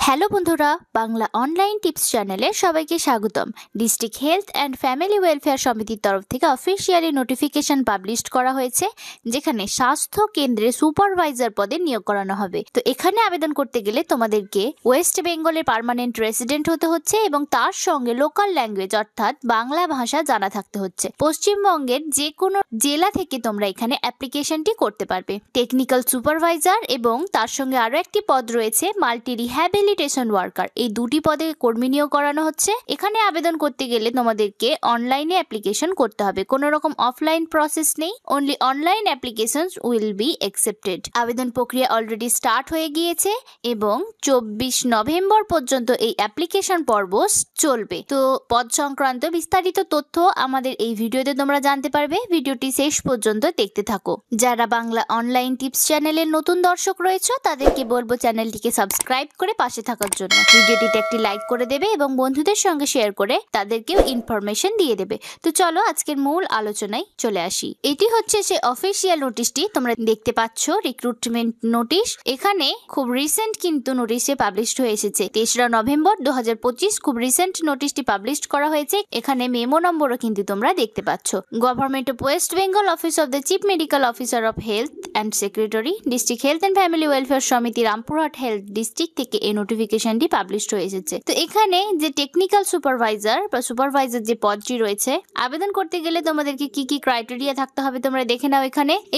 Hello বন্ধুরা, Bangla online tips চ্যানেলে সবাইকে স্বাগতম। District health and family welfare সমিতির তরফ থেকে অফিসিয়ালি নোটিফিকেশন পাবলিশ করা হয়েছে, যেখানে স্বাস্থ্য কেন্দ্রে সুপারভাইজার পদে নিয়োগ করানো হবে। তো এখানে আবেদন করতে গেলে তোমাদেরকে ওয়েস্ট বেঙ্গলের পার্মানেন্ট রেসিডেন্ট হতে হচ্ছে এবং তার সঙ্গে লোকাল ল্যাঙ্গুয়েজ অর্থাৎ বাংলা ভাষা জানা থাকতে হচ্ছে। পশ্চিমবঙ্গের যে কোনো জেলা থেকে তোমরা এখানে অ্যাপ্লিকেশনটি করতে পারবে। টেকনিক্যাল সুপারভাইজার এবং তার সঙ্গে আরো একটি পদ রয়েছে মাল্টি রিহ্যাবিলিটেশন ওয়ার্কার। এই দুটি পদে কর্মী নিয়োগ করানো হচ্ছে। এখানে আবেদন করতে গেলে তোমাদেরকে অনলাইনে অ্যাপ্লিকেশন করতে হবে, কোনো রকম অফলাইন প্রসেস নেই। Only online applications will be accepted. আবেদন প্রক্রিয়া অলরেডি স্টার্ট হয়ে গিয়েছে এবং 24 নভেম্বর পর্যন্ত এই অ্যাপ্লিকেশন পর্ব চলবে। তো পদ সংক্রান্ত বিস্তারিত তথ্য আমাদের এই ভিডিওতে তোমরা জানতে পারবে। ভিডিওটি শেষ পর্যন্ত দেখতে থাকো। যারা বাংলা অনলাইন টিপস চ্যানেলের নতুন দর্শক রয়েছে তাদেরকে বলবো চ্যানেলটিকে সাবস্ক্রাইব করে পাশে থাকার জন্য। ভিডিওটিতে একটি লাইক করে দেবে এবং বন্ধুদের সঙ্গে শেয়ার করে তাদেরকেও ইনফরমেশন দিয়ে দেবে। তো চলো আজকের মূল আলোচনায় চলে আসি। এটি হচ্ছে সে অফিসিয়াল নোটিশটি তোমরা দেখতে পাচ্ছ, রিক্রুটমেন্ট নোটিশ। এখানে খুব রিসেন্ট কিন্তু নোটিশে পাবলিশড হয়ে এসেছে। 3রা নভেম্বর 2025 খুব রিসেন্ট নোটিশটি পাবলিশ করা হয়েছে। এখানে মেমো নম্বরও কিন্তু তোমরা দেখতে পাচ্ছ। Government of West Bengal, office of the chief medical officer of health and secretary, district health and family welfare সমিতি, রামপুরহাট হেলথ ডিস্ট্রিক্ট থেকে এই নোটিফিকেশনটি পাবলিশড হয়ে এসেছে। তো এখানে যে টেকনিক্যাল সুপারভাইজার বা সুপারভাইজার যে পদটি রয়েছে, আবেদন করতে গেলে তোমাদেরকে কি কি ক্রাইটেরিয়া থাকতে হবে তোমরা দেখে নাও।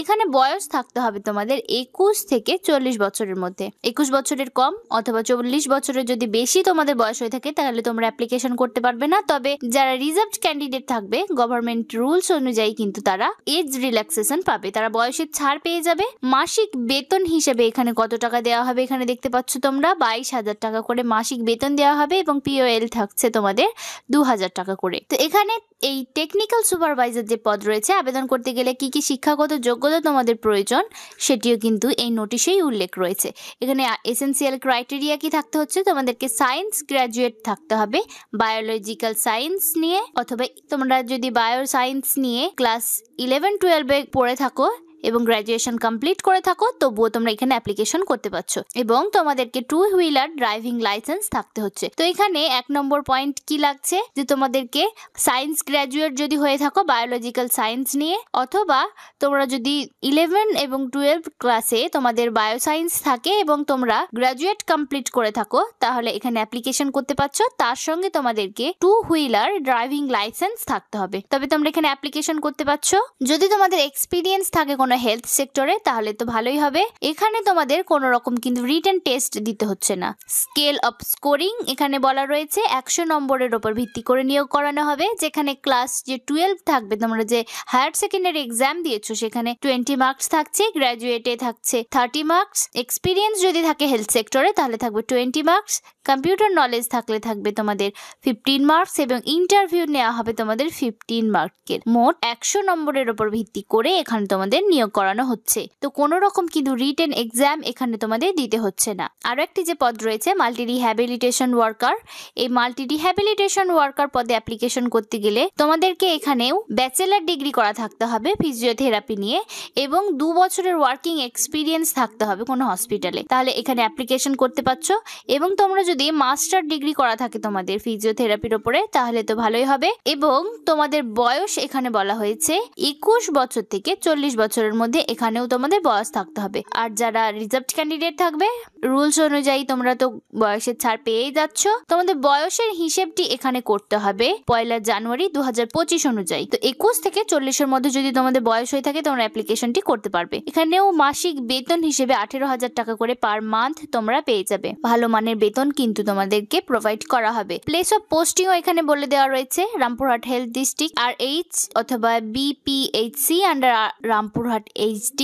এখানে বয়স থাকতে হবে তোমাদের 21 থেকে 40 বছরের মধ্যে। 21 বছরের কম অথবা 40 বছরের যদি বেশি তোমাদের বয়স হয়ে থাকে তাহলে তোমরা অ্যাপ্লিকেশন করতে পারবে না। তবে যারা রিজার্ভড ক্যান্ডিডেট থাকবে, গভর্নমেন্ট রুলস অনুযায়ী কিন্তু তারা এজ রিল্যাক্সেশন পাবে, তারা বয়সের ছাড় পেয়ে যাবে। মাসিক বেতন হিসেবে এখানে কত টাকা দেওয়া হবে এখানে দেখতে পাচ্ছ তোমরা, 22,000 টাকা করে মাসিক বেতন দেওয়া হবে এবং পিওএল থাকছে তোমাদের 2,000 টাকা করে। তো এখানে এই টেকনিক্যাল সুপারভাইজার যে পদ রয়েছে, আবেদন করতে গেলে কি কি শিক্ষাগত যোগ্যতা তোমাদের প্রয়োজন সেটিও কিন্তু এই নোটিশেই উল্লেখ রয়েছে। এখানে এসেনশিয়াল ক্রাইটেরিয়া কি থাকতে হচ্ছে, তোমাদেরকে সায়েন্স গ্র্যাজুয়েট থাকতে হবে বায়োলজিক্যাল সায়েন্স নিয়ে, অথবা তোমরা যদি বায়ো সায়েন্স নিয়ে ক্লাস 11-12 পড়ে থাকো এবং গ্র্যাজুয়েশন কমপ্লিট করে থাকো তবুও তোমরা এখানে অ্যাপ্লিকেশন করতে পারছো। এবং তোমাদেরকে 2 হুইলার ড্রাইভিং লাইসেন্স থাকতে হচ্ছে। তো এখানে 1 নম্বর পয়েন্ট কি লাগছে, যে তোমাদেরকে সায়েন্স গ্র্যাজুয়েট যদি হয়ে থাকো বায়োলজিক্যাল সায়েন্স নিয়ে, অথবা তোমরা যদি 11 এবং 12 ক্লাসে তোমাদের বায়ো সায়েন্স থাকে এবং তোমরা গ্র্যাজুয়েট কমপ্লিট করে থাকো, তাহলে এখানে অ্যাপ্লিকেশন করতে পারছো। তার সঙ্গে তোমাদেরকে 2 হুইলার ড্রাইভিং লাইসেন্স থাকতে হবে, তবে তোমরা এখানে অ্যাপ্লিকেশন করতে পারছো। যদি তোমাদের এক্সপিরিয়েন্স থাকে কোনো হেলথ সেক্টরে তাহলে তো ভালোই হবে। এখানে তোমাদের কোনো রকম কিন্তু রিটেন টেস্ট দিতে হচ্ছে না। স্কেল অফ স্কোরিং এখানে বলা রয়েছে 100 নম্বরের উপর ভিত্তি করে নিয়োগ করানো হবে, যেখানে ক্লাস যে 12 থাকবে, তোমরা যে হায়ার সেকেন্ডারি এক্সাম দিয়েছো সেখানে 20 মার্কস থাকছে, গ্র্যাজুয়েটে থাকছে 30 মার্কস, এক্সপিরিয়েন্স যদি থাকে হেলথ সেক্টরে তাহলে থাকবে 20 মার্কস, কম্পিউটার নলেজ থাকলে থাকবে তোমাদের 15 মার্কস এবং ইন্টারভিউ নেওয়া হবে তোমাদের 15 মার্কের। মোট 100 নম্বরের উপর ভিত্তি করে এখানে তোমাদের নিয়োগ করানো হচ্ছে। তো কোনো রকম কিন্তু রিটেন এক্সাম এখানে তোমাদের দিতে হচ্ছে না। আরো একটি যে পদ রয়েছে মাল্টি রিহ্যাবিলিটেশন ওয়ার্কার, এই মাল্টি রিহ্যাবিলিটেশন ওয়ার্কার পদে অ্যাপ্লিকেশন করতে গেলে তোমাদেরকে এখানেও ব্যাচেলার ডিগ্রি করা থাকতে হবে ফিজিওথেরাপি নিয়ে এবং 2 বছরের ওয়ার্কিং এক্সপিরিয়েন্স থাকতে হবে কোনো হসপিটালে, তাহলে এখানে অ্যাপ্লিকেশন করতে পারছো। এবং তোমরা যদি মাস্টার ডিগ্রি করা থাকে তোমাদের ফিজিওথেরাপির উপরে তাহলে তো ভালোই হবে। এবং তোমাদের বয়স এখানে বলা হয়েছে 21 বছর থেকে 40 বছরের মধ্যে এখানেও তোমাদের বয়স থাকতে হবে। আর যারা রিজার্ভড ক্যান্ডিডেট থাকবে, রুলস অনুযায়ী তোমরা তো বয়সের ছাড় পেয়েই যাচ্ছ, তোমাদের বয়সের হিসেবটি এখানে করতে হবে 1 জানুয়ারি 2025 অনুযায়ী। তো 21 থেকে 40-এর মধ্যে যদি তোমাদের বয়স হয়ে থাকে তোমরা অ্যাপ্লিকেশনটি করতে পারবে। এখানেও মাসিক বেতন হিসেবে 18,000 টাকা করে পার মান্থ তোমরা পেয়ে যাবে। ভালো মানের বেতন কিন্তু তোমাদেরকে প্রোভাইড করা হবে। প্লেস অফ পোস্টিংও এখানে বলে দেওয়া রয়েছে রামপুরহাট হেলথ ডিস্ট্রিক্ট RH অথবা BPHC under Rampurhat HD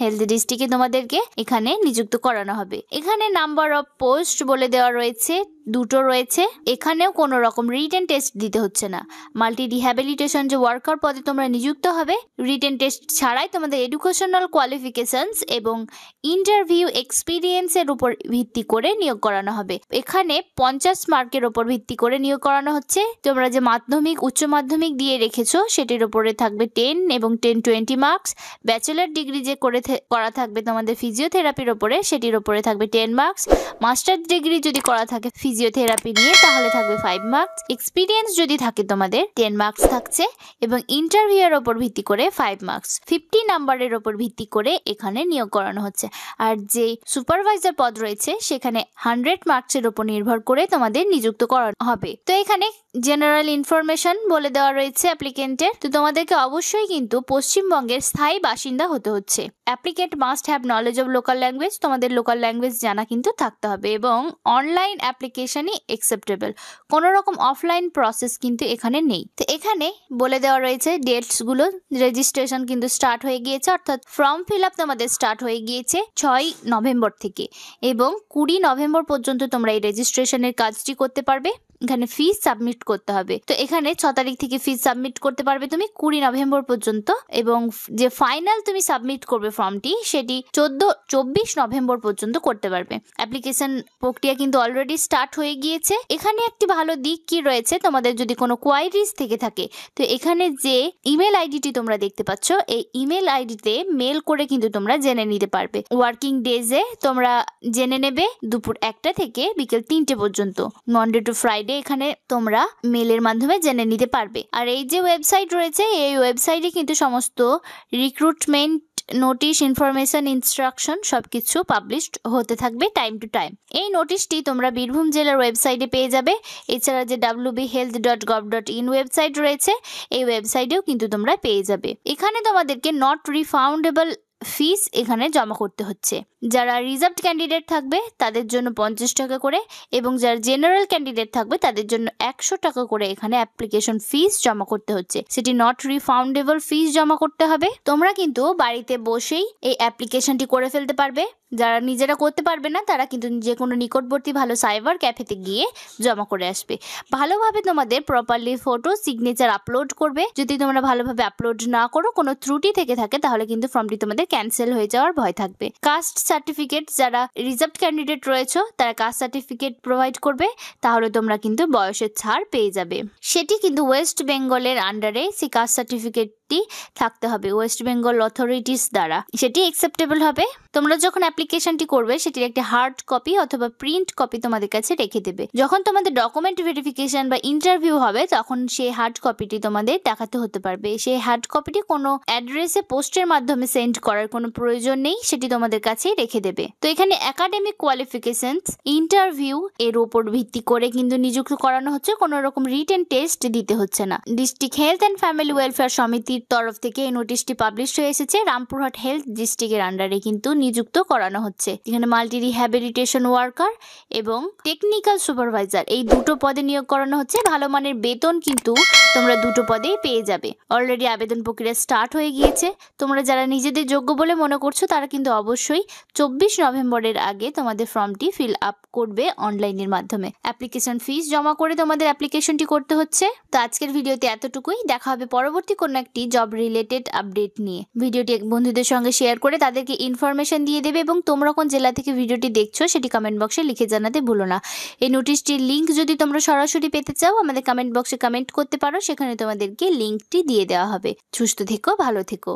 health ডিস্ট্রিক্টে তোমাদেরকে এখানে নিযুক্ত করানো হবে। এখানে নাম্বার অফ পোস্ট বলে দেওয়া রয়েছে দুটো রয়েছে, এখানেও কোনো রকম রিটেন টেস্ট দিতে হচ্ছে না। মাল্টি রিহ্যাবিলিটেশন যে ওয়ার্কার পদে তোমরা নিযুক্ত হবে, রিটেন টেস্ট ছাড়াই তোমাদের এডুকেশনাল কোয়ালিফিকেশনস এবং ইন্টারভিউ এক্সপিরিয়েন্সের উপর ভিত্তি করে নিয়োগ করানো হবে। এখানে 50 মার্কের উপর ভিত্তি করে নিয়োগ করানো হচ্ছে। তোমরা যে মাধ্যমিক উচ্চ মাধ্যমিক দিয়ে রেখেছো সেটির উপরে থাকবে 10 এবং 10-20 মার্কস। ব্যাচেলার ডিগ্রি যে করা থাকবে তোমাদের ফিজিওথেরাপির উপরে, সেটির উপরে থাকবে 10 মার্কস। মাস্টার ডিগ্রি যদি করা থাকে ফিজিওথেরাপি নিয়ে তাহলে থাকবে 5 মার্কস। এক্সপিরিয়েন্স যদি থাকে তোমাদের 10 মার্কস থাকছে এবং ইন্টারভিউয়ের উপর ভিত্তি করে 5 মার্কস। 50 নাম্বারের উপর ভিত্তি করে এখানে নিয়োগ করানো হচ্ছে। আর যে সুপারভাইজার পদ রয়েছে সেখানে 100 মার্কসের উপর নির্ভর করে তোমাদের নিযুক্ত করানো হবে। তো এখানে জেনারেল ইনফরমেশন বলে দেওয়া রয়েছে অ্যাপ্লিকেন্টের। তো তোমাদেরকে অবশ্যই কিন্তু পশ্চিমবঙ্গের স্থায়ী বাসিন্দা হতে হচ্ছে। Applicant must have knowledge of local language, তোমাদের লোকাল ল্যাঙ্গুয়েজ জানা কিন্তু থাকতে হবে এবং অনলাইন অ্যাপ্লিকেশনই অ্যাকসেপ্টেবল, কোনো রকম অফলাইন প্রসেস কিন্তু এখানে নেই। তো এখানে বলে দেওয়া রয়েছে ডেটসগুলো। রেজিস্ট্রেশন কিন্তু স্টার্ট হয়ে গিয়েছে, অর্থাৎ ফর্ম ফিল আপ তোমাদের স্টার্ট হয়ে গিয়েছে 6 নভেম্বর থেকে এবং 20 নভেম্বর পর্যন্ত তোমরা এই রেজিস্ট্রেশনের কাজটি করতে পারবে। এখানে ফিস সাবমিট করতে হবে। তো এখানে 6 তারিখ থেকে ফিস সাবমিট করতে পারবে তুমি 20 নভেম্বর পর্যন্ত এবং যে ফাইনাল তুমি সাবমিট করবে ফর্মটি সেটি 24 নভেম্বর পর্যন্ত করতে পারবে। অ্যাপ্লিকেশন প্রক্রিয়া কিন্তু অলরেডি স্টার্ট হয়ে গিয়েছে। এখানে একটি ভালো দিক কি রয়েছে, তোমাদের যদি কোনো কোয়ারিজ থেকে থাকে তো এখানে যে ইমেল আইডিটি তোমরা দেখতে পাচ্ছ এই ইমেল আইডিতে মেল করে কিন্তু তোমরা জেনে নিতে পারবে। ওয়ার্কিং ডেজে তোমরা জেনে নেবে দুপুর 1টা থেকে বিকেল 3টে পর্যন্ত, মনডে টু ফ্রাইডে এখানে তোমরা মেলের মাধ্যমে জেনে নিতে পারবে। আর এই যে ওয়েবসাইট রয়েছে এই ওয়েবসাইটে কিন্তু সমস্ত রিক্রুটমেন্ট নোটিশ, ইনফরমেশন, ইনস্ট্রাকশন সবকিছু পাবলিশড হতে থাকবে টাইম টু টাইম। এই নোটিশটি তোমরা বীরভূম জেলার ওয়েবসাইটে পেয়ে যাবে। এছাড়া যে wbhealth.gov.in ওয়েবসাইট রয়েছে এই ওয়েবসাইটেও কিন্তু তোমরা পেয়ে যাবে। এখানে তোমাদেরকে নট রিফাউন্ডেবল ফিস এখানে জমা করতে হচ্ছে। যারা রিজার্ভড ক্যান্ডিডেট থাকবে তাদের জন্য 50 টাকা করে এবং যারা জেনারেল ক্যান্ডিডেট থাকবে তাদের জন্য 100 টাকা করে এখানে অ্যাপ্লিকেশন ফিস জমা করতে হচ্ছে। সেটি নট রিফাউন্ডেবল ফিস জমা করতে হবে। তোমরা কিন্তু বাড়িতে বসেই এই অ্যাপ্লিকেশনটি করে ফেলতে পারবে। যারা নিজেরা করতে পারবে না তারা কিন্তু যে কোনো নিকটবর্তী ভালো সাইবার ক্যাফেতে গিয়ে জমা করে আসবে। ভালোভাবে তোমাদের প্রপারলি ফটো সিগনেচার আপলোড করবে। যদি তোমরা ভালোভাবে আপলোড না করো, কোনো ত্রুটি থেকে থাকে তাহলে কিন্তু ফর্মটি তোমাদের ক্যান্সেল হয়ে যাওয়ার ভয় থাকবে। কাস্ট সার্টিফিকেট, যারা রিজার্ভড ক্যান্ডিডেট রয়েছে তারা কাস্ট সার্টিফিকেট প্রোভাইড করবে, তাহলে তোমরা কিন্তু বয়সের ছাড় পেয়ে যাবে। সেটি কিন্তু ওয়েস্ট বেঙ্গলের আন্ডারে সেই কাস্ট সার্টিফিকেট থাকতে হবে ওয়েস্ট বেঙ্গল অথরিটিস দ্বারা, সেটি অ্যাকসেপ্টেবল হবে। তোমরা যখন অ্যাপ্লিকেশনটি করবে সেটির একটি হার্ড কপি অথবা প্রিন্ট কপি তোমাদের কাছে রেখে দেবে। যখন তোমাদের ডকুমেন্ট ভেরিফিকেশন বা ইন্টারভিউ হবে তখন সেই হার্ড কপিটি তোমাদের দেখাতে হতে পারবে। সেই হার্ড কপিটি কোনো অ্যাড্রেসে পোস্টের মাধ্যমে সেন্ড করার কোনো প্রয়োজন নেই, সেটি তোমাদের কাছেই রেখে দেবে। তো এখানে একাডেমিক কোয়ালিফিকেশনস, ইন্টারভিউ এর উপর ভিত্তি করে কিন্তু নিযুক্ত করানো হচ্ছে, কোনো রকম রিটেন টেস্ট দিতে হচ্ছে না। District health and family welfare সমিতির তরফ থেকে এই নোটিশটি পাবলিশ হয়ে এসেছে। রামপুরহাট হেলথ ডিস্ট্রিক্টের আন্ডারে কিন্তু নিযুক্ত করানো হচ্ছে। এখানে মাল্টি রিহ্যাবিলিটেশন ওয়ার্কার এবং টেকনিক্যাল সুপারভাইজার এই দুটো পদে নিয়োগ করানো হচ্ছে। ভালো মানের বেতন কিন্তু তোমরা দুটো পদেই পেয়ে যাবে। অলরেডি আবেদন প্রক্রিয়া স্টার্ট হয়ে গিয়েছে। তোমরা যারা নিজেদের যোগ্য বলে মনে করছো তারা কিন্তু অবশ্যই 24 নভেম্বরের আগে তোমাদের ফর্মটি ফিল আপ করবে অনলাইনের মাধ্যমে। অ্যাপ্লিকেশন ফিস জমা করে তোমাদের অ্যাপ্লিকেশনটি করতে হচ্ছে। তো আজকের ভিডিওতে এতটুকুই। দেখা হবে পরবর্তী কোনো একটি জব রিলেটেড আপডেট নিয়ে। ভিডিওটি বন্ধুদের সঙ্গে শেয়ার করে তাদেরকে ইনফরমেশন দিয়ে দেবে এবং তোমরা কোন জেলা থেকে ভিডিওটি দেখছো সেটি কমেন্ট বক্সে লিখে জানাতে ভুলো না। এই নোটিশটির লিঙ্ক যদি তোমরা সরাসরি পেতে চাও আমাদের কমেন্ট বক্সে কমেন্ট করতে পারো, সেখানে তোমাদেরকে লিঙ্কটি দিয়ে দেওয়া হবে। সুস্থ থেকো, ভালো থেকো।